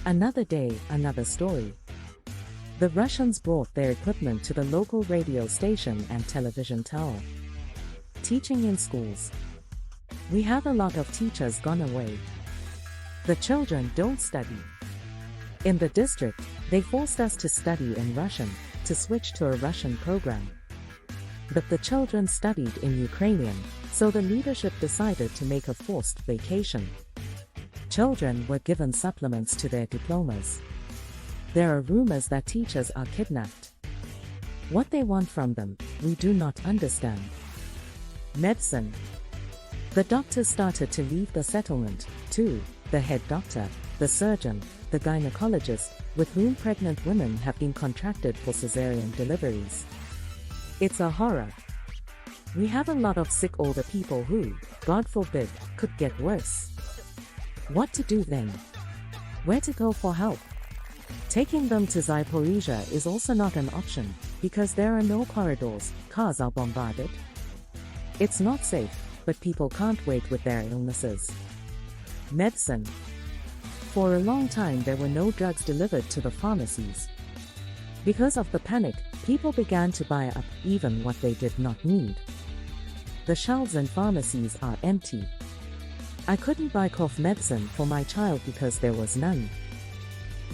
Another day, another story. The Russians brought their equipment to the local radio station and television tower. Teaching in schools. We have a lot of teachers gone away. The children don't study. In the district, they forced us to study in Russian, to switch to a Russian program. But the children studied in Ukrainian, so the leadership decided to make a forced vacation. Children were given supplements to their diplomas. There are rumors that teachers are kidnapped. What they want from them, we do not understand. Medicine. The doctors started to leave the settlement, too, the head doctor, the surgeon, the gynecologist, with whom pregnant women have been contracted for cesarean deliveries. It's a horror. We have a lot of sick older people who, God forbid, could get worse. What to do then? Where to go for help? Taking them to Zaporizhzhia is also not an option, because there are no corridors, cars are bombarded. It's not safe, but people can't wait with their illnesses. Medicine. For a long time there were no drugs delivered to the pharmacies. Because of the panic, people began to buy up even what they did not need. The shelves in pharmacies are empty. I couldn't buy cough medicine for my child because there was none.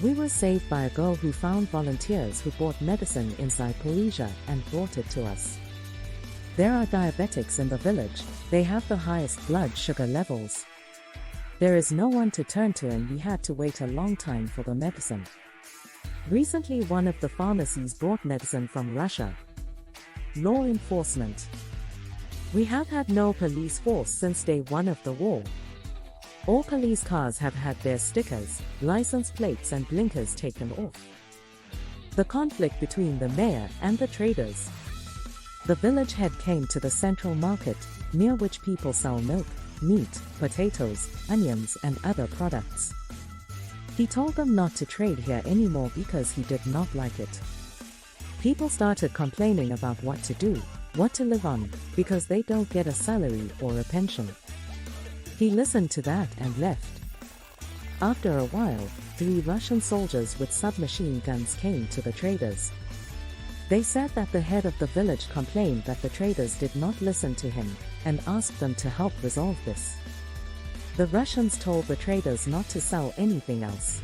We were saved by a girl who found volunteers who bought medicine in Zaporizhzhia and brought it to us. There are diabetics in the village, they have the highest blood sugar levels. There is no one to turn to and we had to wait a long time for the medicine. Recently one of the pharmacies brought medicine from Russia. Law enforcement. We have had no police force since day one of the war. All police cars have had their stickers, license plates and blinkers taken off. The conflict between the mayor and the traders. The village head came to the central market, near which people sell milk, meat, potatoes, onions and other products. He told them not to trade here anymore because he did not like it. People started complaining about what to do, what to live on, because they don't get a salary or a pension. He listened to that and left. After a while, 3 Russian soldiers with submachine guns came to the traders. They said that the head of the village complained that the traders did not listen to him, and asked them to help resolve this. The Russians told the traders not to sell anything else.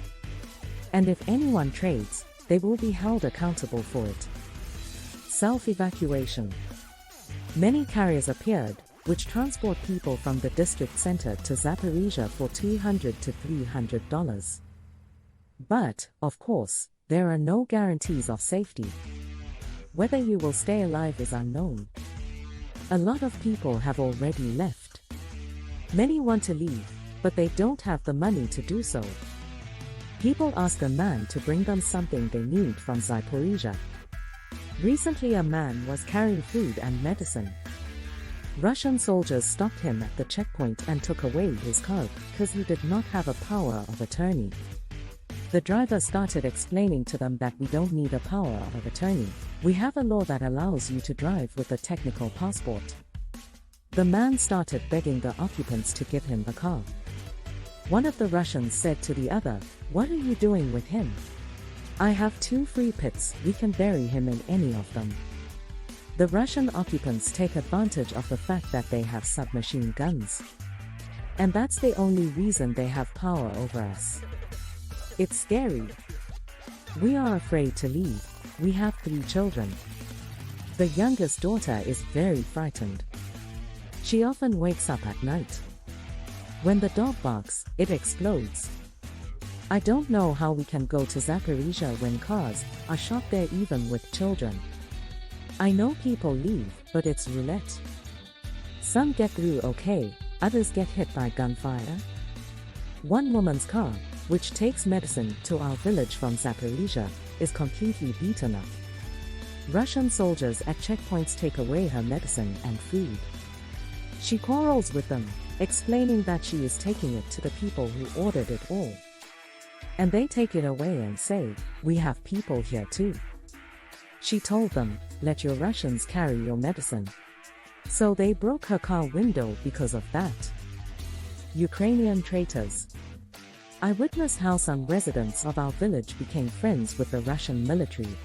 And if anyone trades, they will be held accountable for it. Self-evacuation. Many carriers appeared, which transport people from the district center to Zaporizhzhia for $200 to $300. But, of course, there are no guarantees of safety. Whether you will stay alive is unknown. A lot of people have already left. Many want to leave, but they don't have the money to do so. People ask a man to bring them something they need from Zaporizhzhia. Recently a man was carrying food and medicine. Russian soldiers stopped him at the checkpoint and took away his car because he did not have a power of attorney. The driver started explaining to them that we don't need a power of attorney. We have a law that allows you to drive with a technical passport. The man started begging the occupants to give him the car. One of the Russians said to the other, "What are you doing with him? I have 2 free pits, we can bury him in any of them." The Russian occupants take advantage of the fact that they have submachine guns. And that's the only reason they have power over us. It's scary. We are afraid to leave. We have 3 children. The youngest daughter is very frightened. She often wakes up at night. When the dog barks, it explodes. I don't know how we can go to Zaporizhzhia when cars are shot there even with children. I know people leave, but it's roulette. Some get through okay, others get hit by gunfire. One woman's car, which takes medicine to our village from Zaporizhzhia, is completely beaten up. Russian soldiers at checkpoints take away her medicine and food. She quarrels with them, explaining that she is taking it to the people who ordered it all. And they take it away and say, "We have people here too." She told them, "Let your Russians carry your medicine." So they broke her car window because of that. Ukrainian traitors. I witnessed how some residents of our village became friends with the Russian military.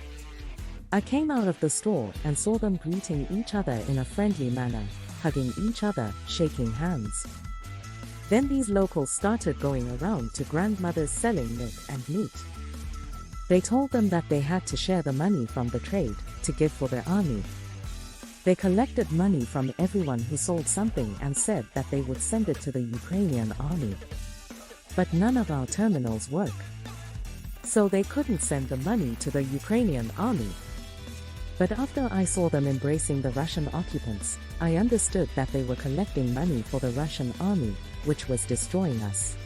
I came out of the store and saw them greeting each other in a friendly manner, hugging each other, shaking hands. Then these locals started going around to grandmothers selling milk and meat. They told them that they had to share the money from the trade to give for their army. They collected money from everyone who sold something and said that they would send it to the Ukrainian army. But none of our terminals work. So they couldn't send the money to the Ukrainian army. But after I saw them embracing the Russian occupants, I understood that they were collecting money for the Russian army, which was destroying us.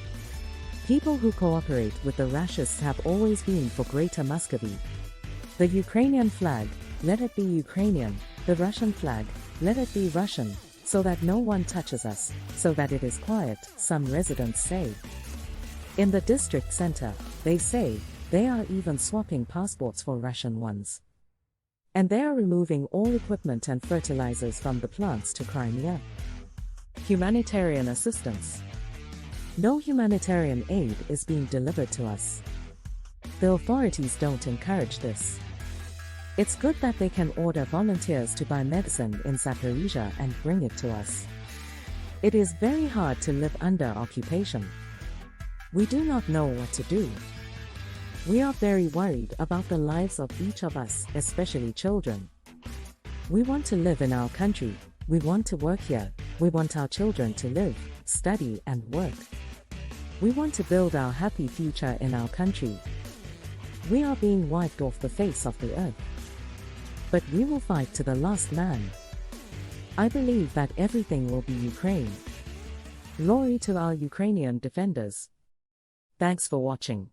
People who cooperate with the Russians have always been for Greater Muscovy. The Ukrainian flag, let it be Ukrainian, the Russian flag, let it be Russian, so that no one touches us, so that it is quiet, some residents say. In the district center, they say, they are even swapping passports for Russian ones. And they are removing all equipment and fertilizers from the plants to Crimea. Humanitarian assistance. No humanitarian aid is being delivered to us. The authorities don't encourage this. It's good that they can order volunteers to buy medicine in Zaporizhia and bring it to us. It is very hard to live under occupation. We do not know what to do. We are very worried about the lives of each of us, especially children. We want to live in our country, we want to work here, we want our children to live, study and work. We want to build our happy future in our country. We are being wiped off the face of the earth. But we will fight to the last man. I believe that everything will be Ukraine. Glory to our Ukrainian defenders. Thanks for watching.